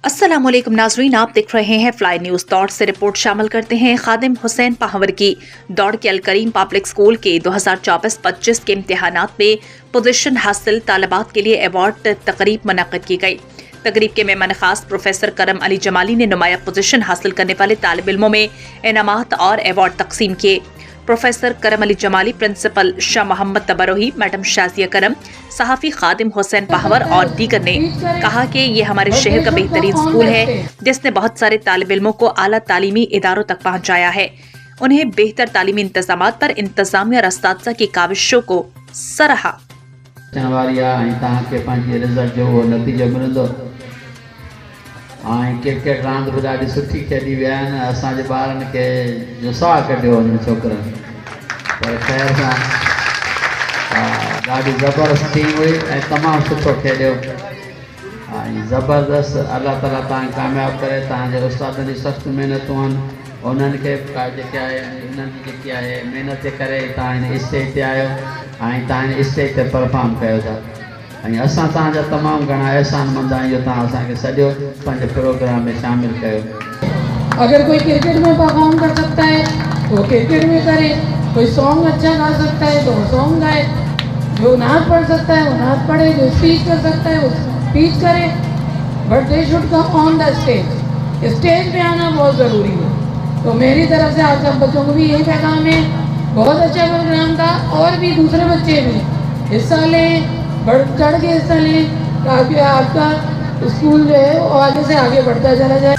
अस्सलामुअलैकुम नाजरीन, आप देख रहे हैं फ्लाई न्यूज। दौड़ से रिपोर्ट शामिल करते हैं। खादिम हुसैन पाहवर की दौड़ के अलकरीम पब्लिक स्कूल के 2024-25 के इम्तिहानात में पोजीशन हासिल तालिबात के लिए अवार्ड तकरीब मुनक्किद की गई। तकरीब के मेहमान खास प्रोफेसर करम अली जमाली ने नुमाया पोजीशन हासिल करने वाले तालिब इल्मों में इनामात और अवार्ड तकसीम किए। प्रोफेसर करम अली जमाली, प्रिंसिपल शाह मोहम्मद तबरोही, मैडम शाजिया करम, सहाफ़ी खादिम हुसैन पाहवर और दीगर ने कहा कि ये हमारे शहर का बेहतरीन स्कूल है जिसने बहुत सारे तालिब इल्मों को आला तालीमी इदारों तक पहुँचाया है। उन्हें बेहतर तालीमी इंतजामात पर इंतजामिया और अस्तात्ज़ा की काविशों को सराहा। क्रिकेट रांद भी ॾाढी सुठी खेॾी विया आहिनि। असांजे ॿारनि खे जुस्सा कढियो हुननि छोकिरनि, पर ख़ैर सां ॾाढी ज़बरदस्त टीम हुई ऐं तमामु सुठो खेॾियो ऐं ज़बरदस्त। अल्लाह ताला तव्हां कामयाबु करे। तव्हांजे उस्तादनि जी सख़्तु महिनतूं आहिनि, उन्हनि खे जेके आहे उन्हनि जी जेकी आहे महिनत जे करे तव्हां हिन स्टेज ते आहियो ऐं तव्हां हिन स्टेज ते परफॉर्म कयो था। असां तव्हांजा तमामु घणा एहसानमंद आहियूं, तव्हां असांखे सॼो पंहिंजे प्रोग्राम में शामिल कयो। अगर कोई क्रिकेट में परफॉर्म कर सकता है तो क्रिकेट में करे, कोई सॉन्ग अच्छा गा सकता है तो वो सॉन्ग गाए, जो नात पढ़ सकता है वो नात पढ़े, जो स्पीच कर सकता है वो स्पीच करे, but they should come on the stage. Stage पे आना बहुत ज़रूरी है। तो मेरी तरफ से आप सब बच्चों को भी यही पैगाम है। बहुत अच्छा प्रोग्राम था और भी दूसरे बच्चे भी हिस्सा लें, बढ़ चढ़ के हिस्सा लें ताकि आपका स्कूल जो है वो आगे से आगे बढ़ता चला जाए।